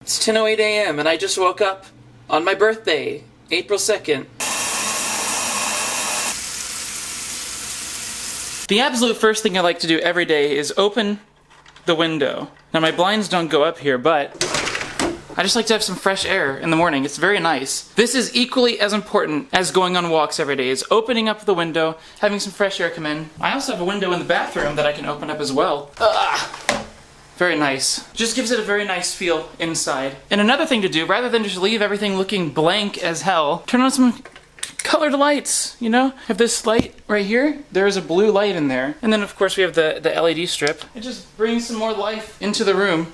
It's 10:08 a.m. and I just woke up on my birthday, April 2nd. The absolute first thing I like to do every day is open the window. Now my blinds don't go up here, but I just like to have some fresh air in the morning. It's very nice. This is equally as important as going on walks every day, is opening up the window, having some fresh air come in. I also have a window in the bathroom that I can open up as well. Very nice. Just gives it a very nice feel inside. And another thing to do, rather than just leave everything looking blank as hell, turn on some colored lights, you know? Have this light right here. There's a blue light in there. And then of course we have the LED strip. It just brings some more life into the room.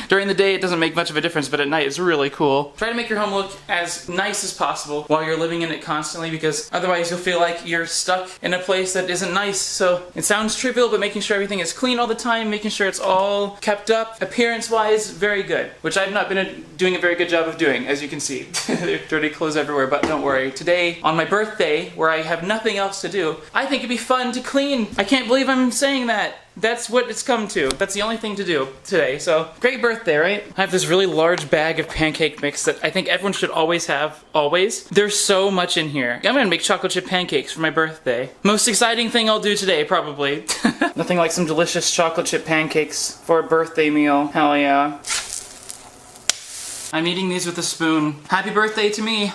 During the day it doesn't make much of a difference, but at night it's really cool. Try to make your home look as nice as possible while you're living in it constantly, because otherwise you'll feel like you're stuck in a place that isn't nice. So it sounds trivial, but making sure everything is clean all the time, making sure it's all kept up, appearance-wise, very good. Which I've not been doing a very good job of doing, as you can see. There's dirty clothes everywhere, but don't worry. Today, on my birthday, where I have nothing else to do, I think it'd be fun to clean. I can't believe I'm saying that. That's what it's come to. That's the only thing to do today. So, great birthday, right? I have this really large bag of pancake mix that I think everyone should always have, always. There's so much in here. I'm gonna make chocolate chip pancakes for my birthday. Most exciting thing I'll do today, probably. Nothing like some delicious chocolate chip pancakes for a birthday meal. Hell yeah. I'm eating these with a spoon. Happy birthday to me.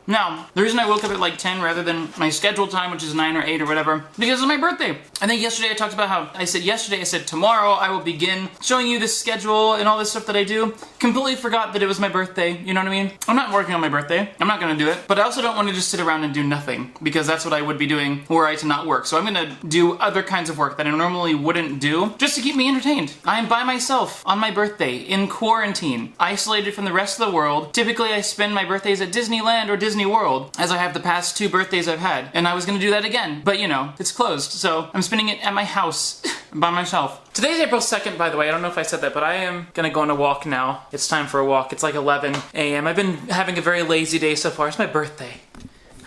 Now, the reason I woke up at like 10 rather than my scheduled time, which is 9 or 8 or whatever, because it's my birthday. I think yesterday I talked about how I said tomorrow I will begin showing you this schedule and all this stuff that I do. Completely forgot that it was my birthday, you know what I mean? I'm not working on my birthday. I'm not gonna do it. But I also don't want to just sit around and do nothing, because that's what I would be doing were I to not work. So I'm gonna do other kinds of work that I normally wouldn't do, just to keep me entertained. I am by myself on my birthday, in quarantine, isolated from the rest of the world. Typically I spend my birthdays at Disneyland or Disney World, as I have the past 2 birthdays I've had. And I was gonna do that again, but you know, it's closed, so I'm spending it at my house, by myself. Today's April 2nd, by the way. I don't know if I said that, but I am gonna go on a walk now. It's time for a walk. It's like 11 a.m. I've been having a very lazy day so far. It's my birthday.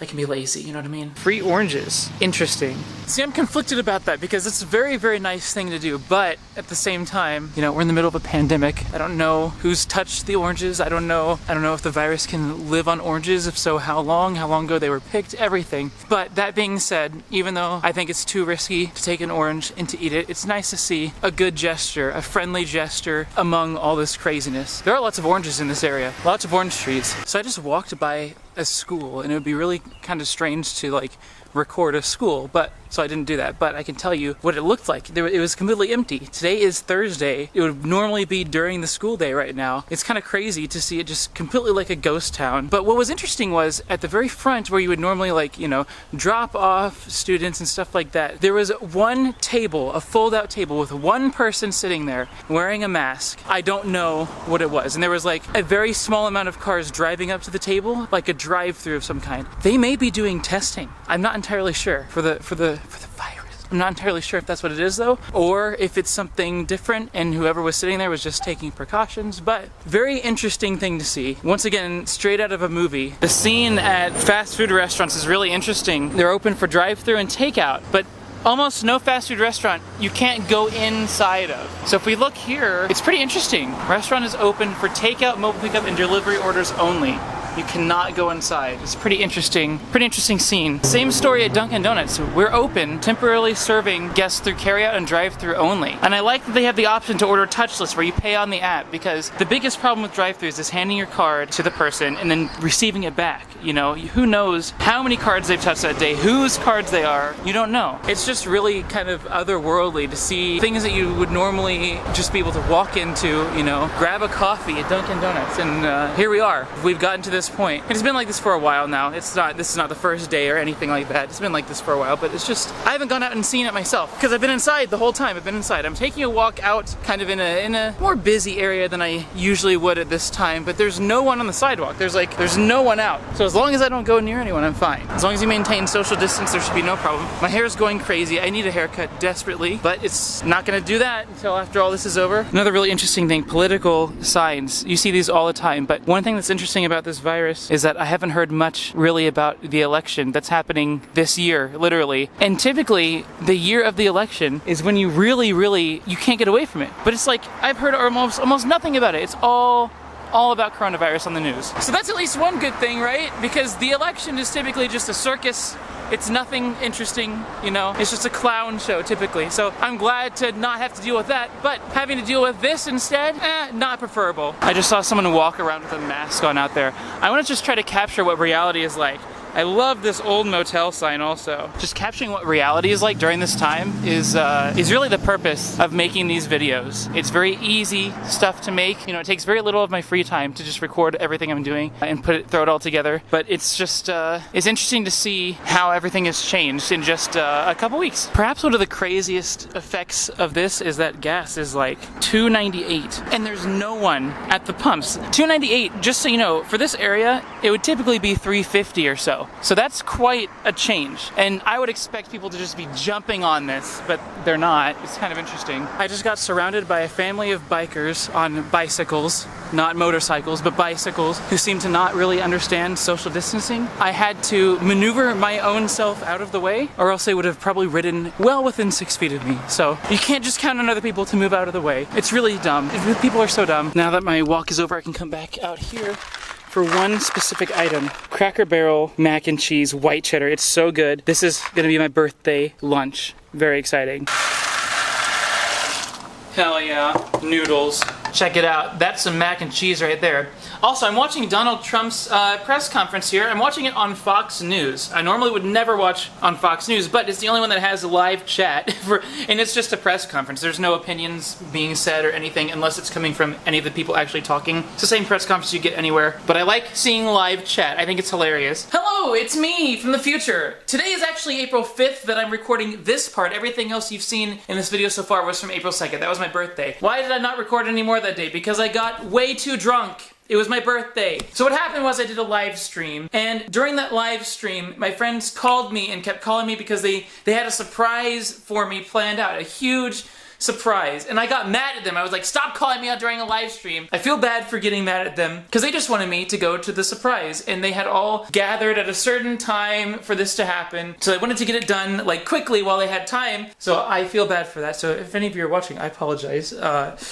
I can be lazy, you know what I mean? Free oranges. Interesting. See, I'm conflicted about that because it's a very, very nice thing to do, but at the same time, you know, we're in the middle of a pandemic. I don't know who's touched the oranges. I don't know if the virus can live on oranges. If so, how long ago they were picked, everything. But that being said, even though I think it's too risky to take an orange and to eat it, it's nice to see a good gesture, a friendly gesture among all this craziness. There are lots of oranges in this area, lots of orange trees. So I just walked by a school, and it would be really kind of strange to like record a school, but so I didn't do that. But I can tell you what it looked like. It was completely empty. Today is Thursday. It would normally be during the school day right now. It's kind of crazy to see it just completely like a ghost town. But what was interesting was at the very front where you would normally like, you know, drop off students and stuff like that, there was one table, a fold-out table with one person sitting there wearing a mask. I don't know what it was. And there was like a very small amount of cars driving up to the table, like a drive-through of some kind. They may be doing testing. I'm not entirely sure for the virus. I'm not entirely sure if that's what it is though, or if it's something different and whoever was sitting there was just taking precautions, but very interesting thing to see. Once again, straight out of a movie. The scene at fast food restaurants is really interesting. They're open for drive-through and takeout, but almost no fast food restaurant you can't go inside of. So if we look here, it's pretty interesting. Restaurant is open for takeout, mobile pickup, and delivery orders only. You cannot go inside. It's pretty interesting scene. Same story at Dunkin' Donuts. We're open, temporarily serving guests through carryout and drive-through only. And I like that they have the option to order touchless where you pay on the app, because the biggest problem with drive-throughs is handing your card to the person and then receiving it back. You know, who knows how many cards they've touched that day, whose cards they are, you don't know. It's just really kind of otherworldly to see things that you would normally just be able to walk into, you know, grab a coffee at Dunkin' Donuts, and here we are. We've gotten to this point. It's been like this for a while now. This is not the first day or anything like that. It's been like this for a while, but it's just, I haven't gone out and seen it myself because I've been inside the whole time. I've been inside. I'm taking a walk out kind of in a more busy area than I usually would at this time, but there's no one on the sidewalk. There's no one out. So as long as I don't go near anyone, I'm fine. As long as you maintain social distance, there should be no problem. My hair is going crazy. I need a haircut desperately, but it's not gonna do that until after all this is over. Another really interesting thing, political signs. You see these all the time, but one thing that's interesting about this virus coronavirus is that I haven't heard much really about the election that's happening this year, literally. And typically, the year of the election is when you really, you can't get away from it. But it's like, I've heard almost nothing about it. It's all about coronavirus on the news. So that's at least one good thing, right? Because the election is typically just a circus. It's nothing interesting, you know? It's just a clown show, typically. So I'm glad to not have to deal with that, but having to deal with this instead, not preferable. I just saw someone walk around with a mask on out there. I want to just try to capture what reality is like. I love this old motel sign also. Just capturing what reality is like during this time is really the purpose of making these videos. It's very easy stuff to make. You know, it takes very little of my free time to just record everything I'm doing and throw it all together. But it's just, it's interesting to see how everything has changed in just a couple weeks. Perhaps one of the craziest effects of this is that gas is like $2.98 and there's no one at the pumps. $2.98, just so you know, for this area, it would typically be $3.50 or so. So that's quite a change. And I would expect people to just be jumping on this, but they're not. It's kind of interesting. I just got surrounded by a family of bikers on bicycles, not motorcycles, but bicycles, who seem to not really understand social distancing. I had to maneuver my own self out of the way, or else they would have probably ridden well within 6 feet of me. So you can't just count on other people to move out of the way. It's really dumb. People are so dumb. Now that my walk is over, I can come back out here for one specific item. Cracker Barrel mac and cheese white cheddar. It's so good. This is gonna be my birthday lunch. Very exciting. Hell yeah, noodles. Check it out. That's some mac and cheese right there. Also, I'm watching Donald Trump's press conference here. I'm watching it on Fox News. I normally would never watch on Fox News, but it's the only one that has a live chat, and it's just a press conference. There's no opinions being said or anything unless it's coming from any of the people actually talking. It's the same press conference you get anywhere, but I like seeing live chat. I think it's hilarious. Hello, it's me from the future. Today is actually April 5th that I'm recording this part. Everything else you've seen in this video so far was from April 2nd. That was my birthday. Why did I not record anymore that day? Because I got way too drunk. It was my birthday. So what happened was I did a live stream, and during that live stream, my friends called me and kept calling me because they had a surprise for me planned out, a huge surprise. And I got mad at them. I was like, stop calling me out during a live stream. I feel bad for getting mad at them because they just wanted me to go to the surprise, and they had all gathered at a certain time for this to happen. So I wanted to get it done like quickly while they had time. So I feel bad for that. So if any of you are watching, I apologize.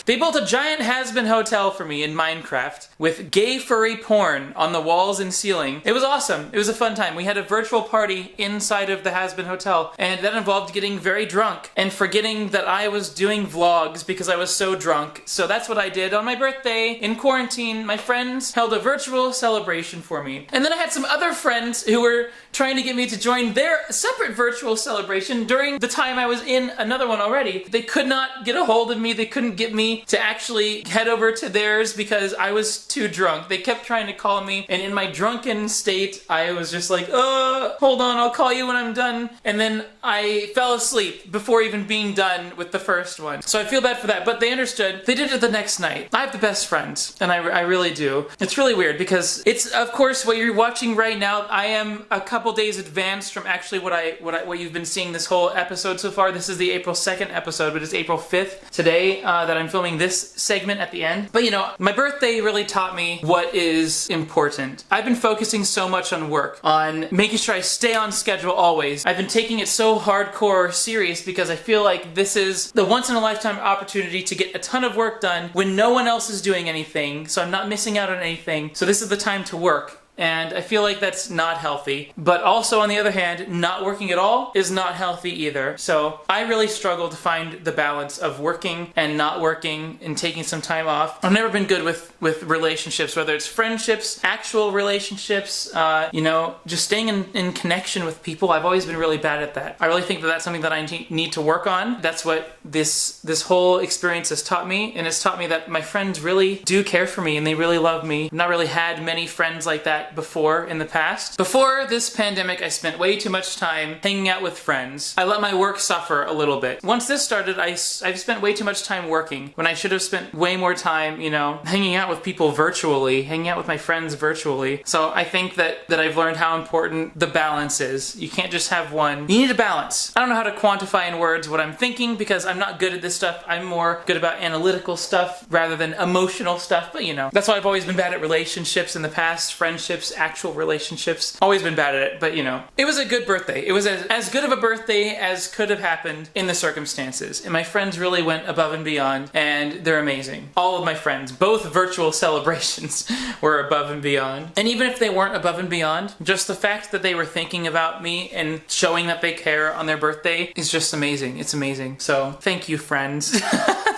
They built a giant has-been hotel for me in Minecraft with gay furry porn on the walls and ceiling. It was awesome. It was a fun time. We had a virtual party inside of the has-been hotel, and that involved getting very drunk and forgetting that I was doing vlogs because I was so drunk. So that's what I did on my birthday in quarantine. My friends held a virtual celebration for me. And then I had some other friends who were trying to get me to join their separate virtual celebration during the time I was in another one already. They could not get a hold of me. They couldn't get me to actually head over to theirs because I was too drunk. They kept trying to call me, and in my drunken state, I was just like, hold on, I'll call you when I'm done. And then I fell asleep before even being done with the first one. So I feel bad for that, but they understood. They did it the next night. I have the best friends, and I really do. It's really weird because it's, of course, what you're watching right now. I am a couple days advanced from actually what you've been seeing this whole episode so far. This is the April 2nd episode, but it's April 5th today that I'm filming this segment at the end. But you know, my birthday really taught me what is important. I've been focusing so much on work, on making sure I stay on schedule always. I've been taking it so hardcore serious because I feel like this is the once-in-a-lifetime opportunity to get a ton of work done when no one else is doing anything, so I'm not missing out on anything. So this is the time to work. And I feel like that's not healthy. But also, on the other hand, not working at all is not healthy either. So I really struggle to find the balance of working and not working and taking some time off. I've never been good with relationships, whether it's friendships, actual relationships, you know, just staying in connection with people. I've always been really bad at that. I really think that that's something that I need to work on. That's what this whole experience has taught me. And it's taught me that my friends really do care for me and they really love me. I've not really had many friends like that before in the past. Before this pandemic, I spent way too much time hanging out with friends. I let my work suffer a little bit. Once this started, I've spent way too much time working when I should have spent way more time, you know, hanging out with people virtually, hanging out with my friends virtually. So I think that I've learned how important the balance is. You can't just have one. You need a balance. I don't know how to quantify in words what I'm thinking because I'm not good at this stuff. I'm more good about analytical stuff rather than emotional stuff, but you know, that's why I've always been bad at relationships in the past, friendships. friendships, actual relationships. Always been bad at it, but you know. It was a good birthday. It was as good of a birthday as could have happened in the circumstances. And my friends really went above and beyond, and they're amazing. All of my friends, both virtual celebrations, were above and beyond. And even if they weren't above and beyond, just the fact that they were thinking about me and showing that they care on their birthday is just amazing. It's amazing. So, thank you, friends.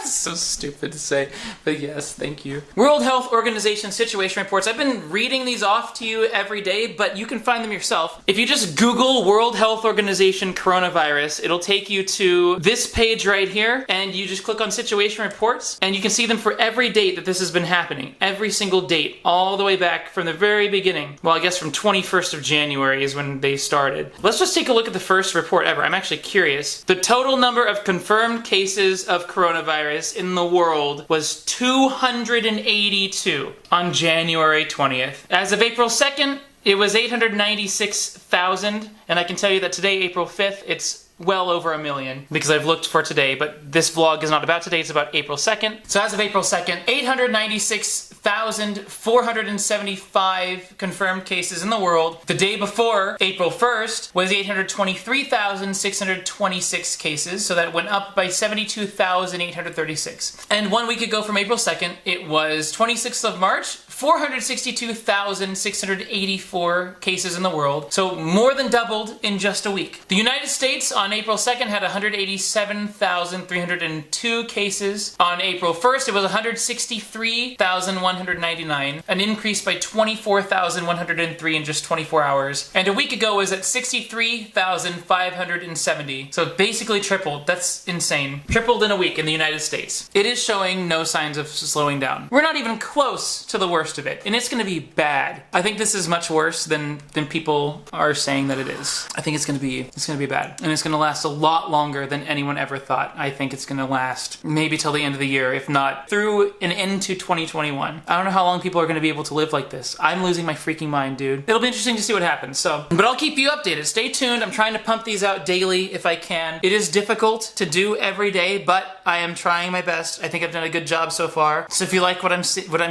So stupid to say, but yes, thank you. World Health Organization situation reports. I've been reading these off to you every day, but you can find them yourself. If you just Google World Health Organization coronavirus, it'll take you to this page right here, and you just click on situation reports, and you can see them for every date that this has been happening. Every single date, all the way back from the very beginning. Well, I guess from 21st of January is when they started. Let's just take a look at the first report ever. I'm actually curious. The total number of confirmed cases of coronavirus in the world was 282 on January 20th. As of April 2nd, it was 896,000, and I can tell you that today, April 5th, it's well over 1 million, because I've looked for today, but this vlog is not about today, it's about April 2nd. So as of April 2nd, 896,475 confirmed cases in the world. The day before, April 1st, was 823,626 cases, so that went up by 72,836. And 1 week ago from April 2nd, it was 26th of March, 462,684 cases in the world, so more than doubled in just a week. The United States on April 2nd had 187,302 cases. On April 1st, it was 163,199, an increase by 24,103 in just 24 hours. And a week ago was at 63,570. So basically tripled. That's insane. Tripled in a week in the United States. It is showing no signs of slowing down. We're not even close to the worst of it, and it's gonna be bad. I think this is much worse than people are saying that it is. I think it's gonna be bad, and it's gonna last a lot longer than anyone ever thought. I think it's gonna last maybe till the end of the year, if not through and into 2021. I don't know how long people are gonna be able to live like this. I'm losing my freaking mind, dude. It'll be interesting to see what happens, but I'll keep you updated. Stay tuned. I'm trying to pump these out daily if I can. It is difficult to do every day, but I am trying my best. I think I've done a good job so far. So if you like what I'm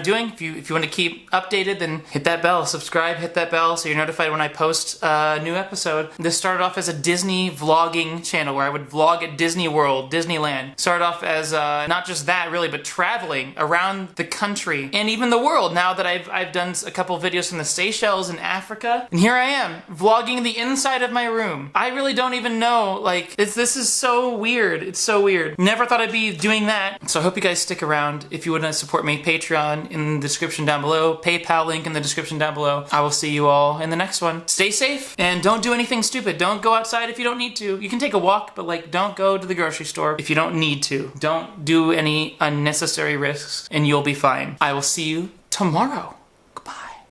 doing, if you want to keep updated, then hit that bell, subscribe, hit that bell so you're notified when I post a new episode. This started off as a Disney vlogging channel where I would vlog at Disney World, Disneyland. Started off as not just that really, but traveling around the country and even the world, now that I've done a couple videos from the Seychelles and Africa. And here I am, vlogging the inside of my room. I really don't even know, like, this is so weird. It's so weird. Never thought I'd be doing that. So I hope you guys stick around. If you want to support me, Patreon in the description down below, PayPal link in the description down below. I will see you all in the next one. Stay safe and don't do anything stupid. Don't go outside if you don't need to. You can take a walk, but like, don't go to the grocery store if you don't need to. Don't do any unnecessary risks and you'll be fine. I will see you tomorrow.